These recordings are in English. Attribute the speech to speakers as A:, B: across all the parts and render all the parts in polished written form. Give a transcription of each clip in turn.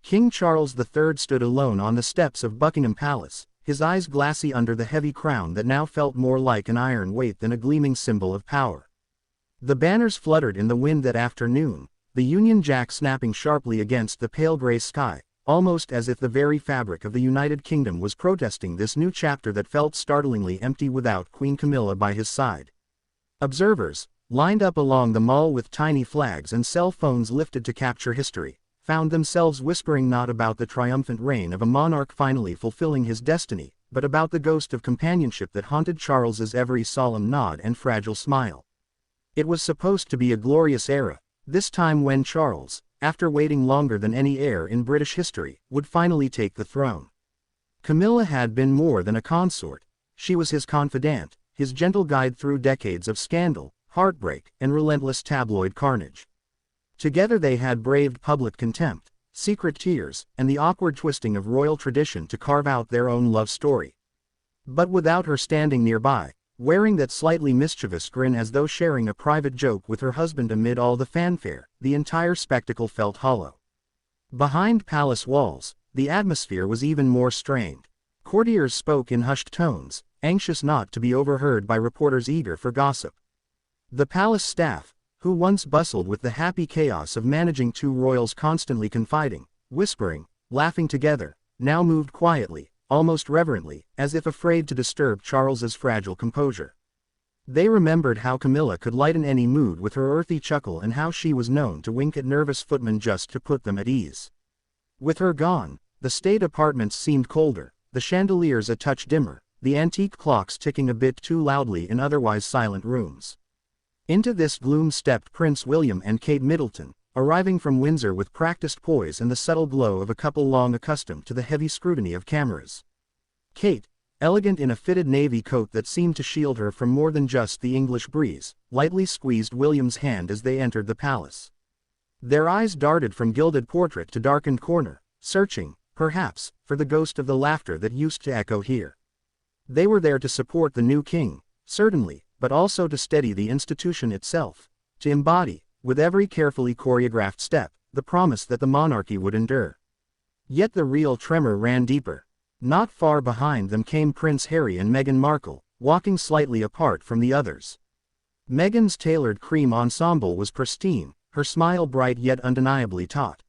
A: King Charles III stood alone on the steps of Buckingham Palace, his eyes glassy under the heavy crown that now felt more like an iron weight than a gleaming symbol of power. The banners fluttered in the wind that afternoon, the Union Jack snapping sharply against the pale grey sky, almost as if the very fabric of the United Kingdom was protesting this new chapter that felt startlingly empty without Queen Camilla by his side. Observers, lined up along the Mall with tiny flags and cell phones lifted to capture history, found themselves whispering not about the triumphant reign of a monarch finally fulfilling his destiny, but about the ghost of companionship that haunted Charles's every solemn nod and fragile smile. It was supposed to be a glorious era, this time when Charles, after waiting longer than any heir in British history, would finally take the throne. Camilla had been more than a consort. She was his confidant, his gentle guide through decades of scandal, heartbreak, and relentless tabloid carnage. Together they had braved public contempt, secret tears, and the awkward twisting of royal tradition to carve out their own love story. But without her standing nearby, wearing that slightly mischievous grin as though sharing a private joke with her husband amid all the fanfare, the entire spectacle felt hollow. Behind palace walls, the atmosphere was even more strained. Courtiers spoke in hushed tones, anxious not to be overheard by reporters eager for gossip. The palace staff, who once bustled with the happy chaos of managing two royals constantly confiding, whispering, laughing together, now moved quietly, almost reverently, as if afraid to disturb Charles's fragile composure. They remembered how Camilla could lighten any mood with her earthy chuckle and how she was known to wink at nervous footmen just to put them at ease. With her gone, the state apartments seemed colder, the chandeliers a touch dimmer, the antique clocks ticking a bit too loudly in otherwise silent rooms. Into this gloom stepped Prince William and Kate Middleton, arriving from Windsor with practiced poise and the subtle glow of a couple long accustomed to the heavy scrutiny of cameras. Kate, elegant in a fitted navy coat that seemed to shield her from more than just the English breeze, lightly squeezed William's hand as they entered the palace. Their eyes darted from gilded portrait to darkened corner, searching, perhaps, for the ghost of the laughter that used to echo here. They were there to support the new king, certainly, but also to steady the institution itself, to embody, with every carefully choreographed step, the promise that the monarchy would endure. Yet the real tremor ran deeper. Not far behind them came Prince Harry and Meghan Markle, walking slightly apart from the others. Meghan's tailored cream ensemble was pristine, her smile bright yet undeniably taut.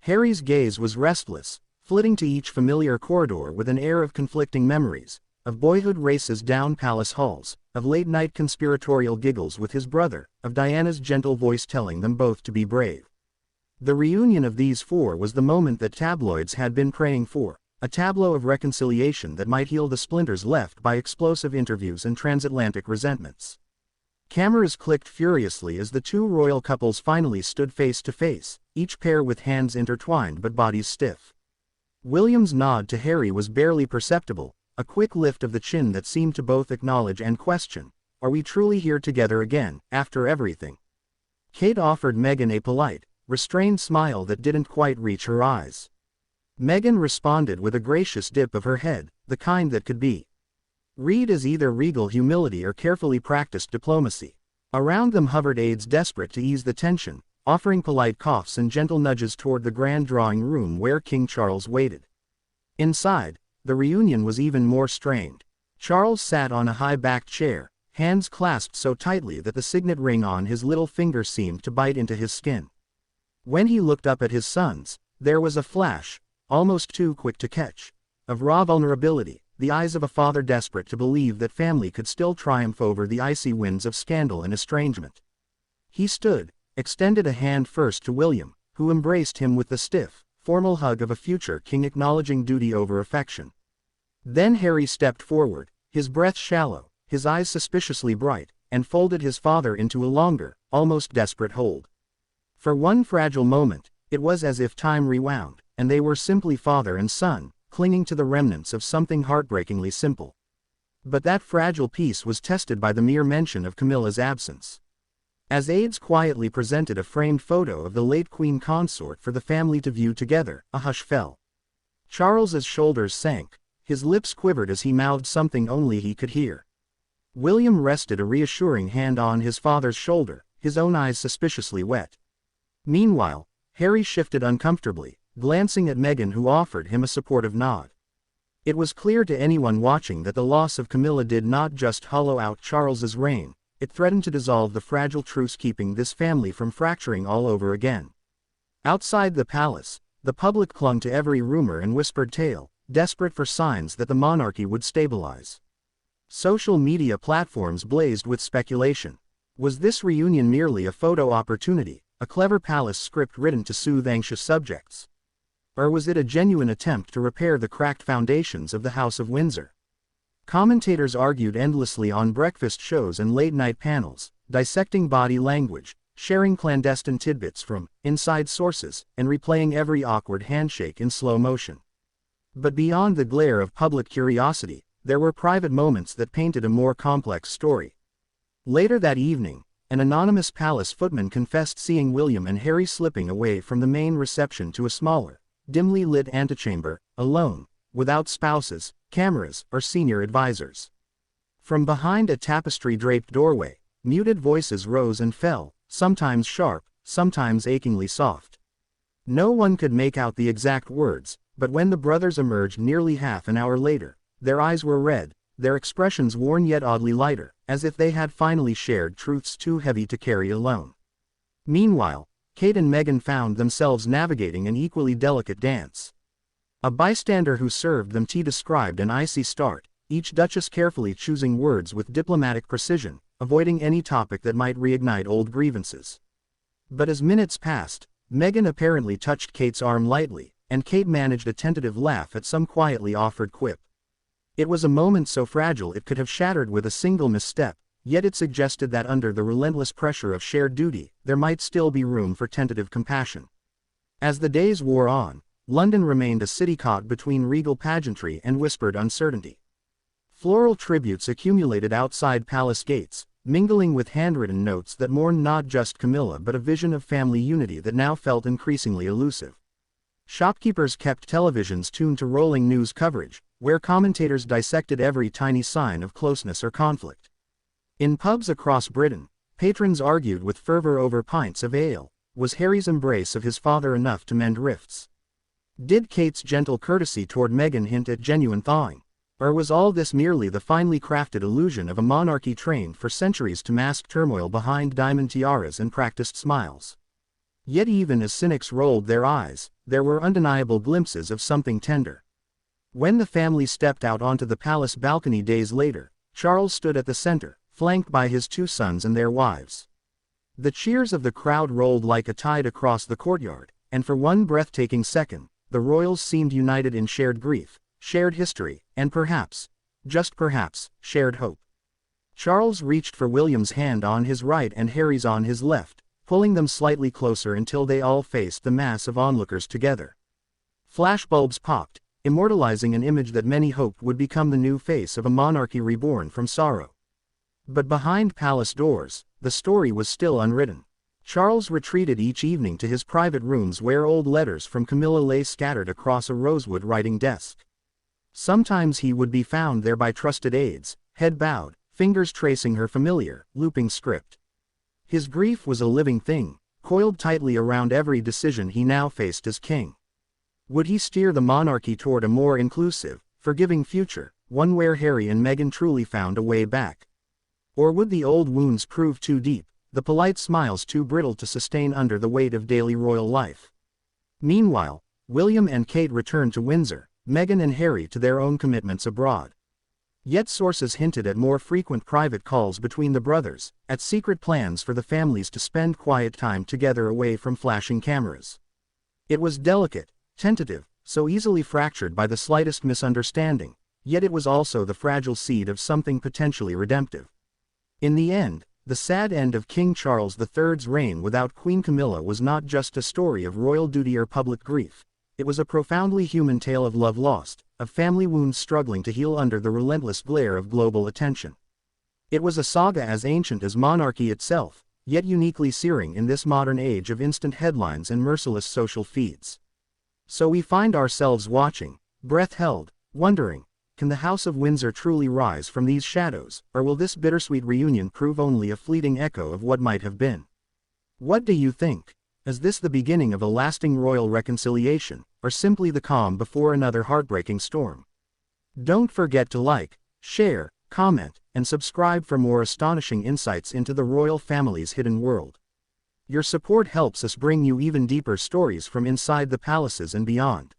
A: Harry's gaze was restless, flitting to each familiar corridor with an air of conflicting memories, of boyhood races down palace halls, of late-night conspiratorial giggles with his brother, of Diana's gentle voice telling them both to be brave. The reunion of these four was the moment that tabloids had been praying for, a tableau of reconciliation that might heal the splinters left by explosive interviews and transatlantic resentments. Cameras clicked furiously as the two royal couples finally stood face to face, each pair with hands intertwined but bodies stiff. William's nod to Harry was barely perceptible, a quick lift of the chin that seemed to both acknowledge and question, "Are we truly here together again, after everything?" Kate offered Meghan a polite, restrained smile that didn't quite reach her eyes. Meghan responded with a gracious dip of her head, the kind that could be read as either regal humility or carefully practiced diplomacy. Around them hovered aides desperate to ease the tension, offering polite coughs and gentle nudges toward the grand drawing room where King Charles waited. Inside, the reunion was even more strained. Charles sat on a high-backed chair, hands clasped so tightly that the signet ring on his little finger seemed to bite into his skin. When he looked up at his sons, there was a flash, almost too quick to catch, of raw vulnerability, the eyes of a father desperate to believe that family could still triumph over the icy winds of scandal and estrangement. He stood, extended a hand first to William, who embraced him with the stiff, formal hug of a future king acknowledging duty over affection. Then Harry stepped forward, his breath shallow, his eyes suspiciously bright, and folded his father into a longer, almost desperate hold. For one fragile moment, it was as if time rewound, and they were simply father and son, clinging to the remnants of something heartbreakingly simple. But that fragile peace was tested by the mere mention of Camilla's absence. As aides quietly presented a framed photo of the late Queen Consort for the family to view together, a hush fell. Charles's shoulders sank, his lips quivered as he mouthed something only he could hear. William rested a reassuring hand on his father's shoulder, his own eyes suspiciously wet. Meanwhile, Harry shifted uncomfortably, glancing at Meghan, who offered him a supportive nod. It was clear to anyone watching that the loss of Camilla did not just hollow out Charles's reign, it threatened to dissolve the fragile truce keeping this family from fracturing all over again. Outside the palace, the public clung to every rumor and whispered tale, desperate for signs that the monarchy would stabilize. Social media platforms blazed with speculation. Was this reunion merely a photo opportunity, a clever palace script written to soothe anxious subjects? Or was it a genuine attempt to repair the cracked foundations of the House of Windsor? Commentators argued endlessly on breakfast shows and late-night panels, dissecting body language, sharing clandestine tidbits from inside sources, and replaying every awkward handshake in slow motion. But beyond the glare of public curiosity, there were private moments that painted a more complex story. Later that evening, an anonymous palace footman confessed seeing William and Harry slipping away from the main reception to a smaller, dimly lit antechamber, alone, without spouses, cameras, or senior advisors. From behind a tapestry-draped doorway, muted voices rose and fell, sometimes sharp, sometimes achingly soft. No one could make out the exact words, but when the brothers emerged nearly half an hour later, their eyes were red, their expressions worn yet oddly lighter, as if they had finally shared truths too heavy to carry alone. Meanwhile, Kate and Meghan found themselves navigating an equally delicate dance. A bystander who served them tea described an icy start, each duchess carefully choosing words with diplomatic precision, avoiding any topic that might reignite old grievances. But as minutes passed, Meghan apparently touched Kate's arm lightly, and Kate managed a tentative laugh at some quietly offered quip. It was a moment so fragile it could have shattered with a single misstep, yet it suggested that under the relentless pressure of shared duty, there might still be room for tentative compassion. As the days wore on, London remained a city caught between regal pageantry and whispered uncertainty. Floral tributes accumulated outside palace gates, mingling with handwritten notes that mourned not just Camilla but a vision of family unity that now felt increasingly elusive. Shopkeepers kept televisions tuned to rolling news coverage, where commentators dissected every tiny sign of closeness or conflict. In pubs across Britain, patrons argued with fervor over pints of ale. Was Harry's embrace of his father enough to mend rifts? Did Kate's gentle courtesy toward Meghan hint at genuine thawing? Or was all this merely the finely crafted illusion of a monarchy trained for centuries to mask turmoil behind diamond tiaras and practiced smiles? Yet even as cynics rolled their eyes, there were undeniable glimpses of something tender. When the family stepped out onto the palace balcony days later, Charles stood at the center, flanked by his two sons and their wives. The cheers of the crowd rolled like a tide across the courtyard, and for one breathtaking second, the royals seemed united in shared grief, shared history, and perhaps, just perhaps, shared hope. Charles reached for William's hand on his right and Harry's on his left, pulling them slightly closer until they all faced the mass of onlookers together. Flashbulbs popped, immortalizing an image that many hoped would become the new face of a monarchy reborn from sorrow. But behind palace doors, the story was still unwritten. Charles retreated each evening to his private rooms where old letters from Camilla lay scattered across a rosewood writing desk. Sometimes he would be found there by trusted aides, head bowed, fingers tracing her familiar, looping script. His grief was a living thing, coiled tightly around every decision he now faced as king. Would he steer the monarchy toward a more inclusive, forgiving future, one where Harry and Meghan truly found a way back? Or would the old wounds prove too deep, the polite smiles too brittle to sustain under the weight of daily royal life? Meanwhile, William and Kate returned to Windsor, Meghan and Harry to their own commitments abroad. Yet sources hinted at more frequent private calls between the brothers, at secret plans for the families to spend quiet time together away from flashing cameras. It was delicate, tentative, so easily fractured by the slightest misunderstanding, yet it was also the fragile seed of something potentially redemptive. In the end, the sad end of King Charles III's reign without Queen Camilla was not just a story of royal duty or public grief. It was a profoundly human tale of love lost, of family wounds struggling to heal under the relentless glare of global attention. It was a saga as ancient as monarchy itself, yet uniquely searing in this modern age of instant headlines and merciless social feeds. So we find ourselves watching, breath held, wondering, can the House of Windsor truly rise from these shadows, or will this bittersweet reunion prove only a fleeting echo of what might have been? What do you think? Is this the beginning of a lasting royal reconciliation, or simply the calm before another heartbreaking storm? Don't forget to like, share, comment, and subscribe for more astonishing insights into the royal family's hidden world. Your support helps us bring you even deeper stories from inside the palaces and beyond.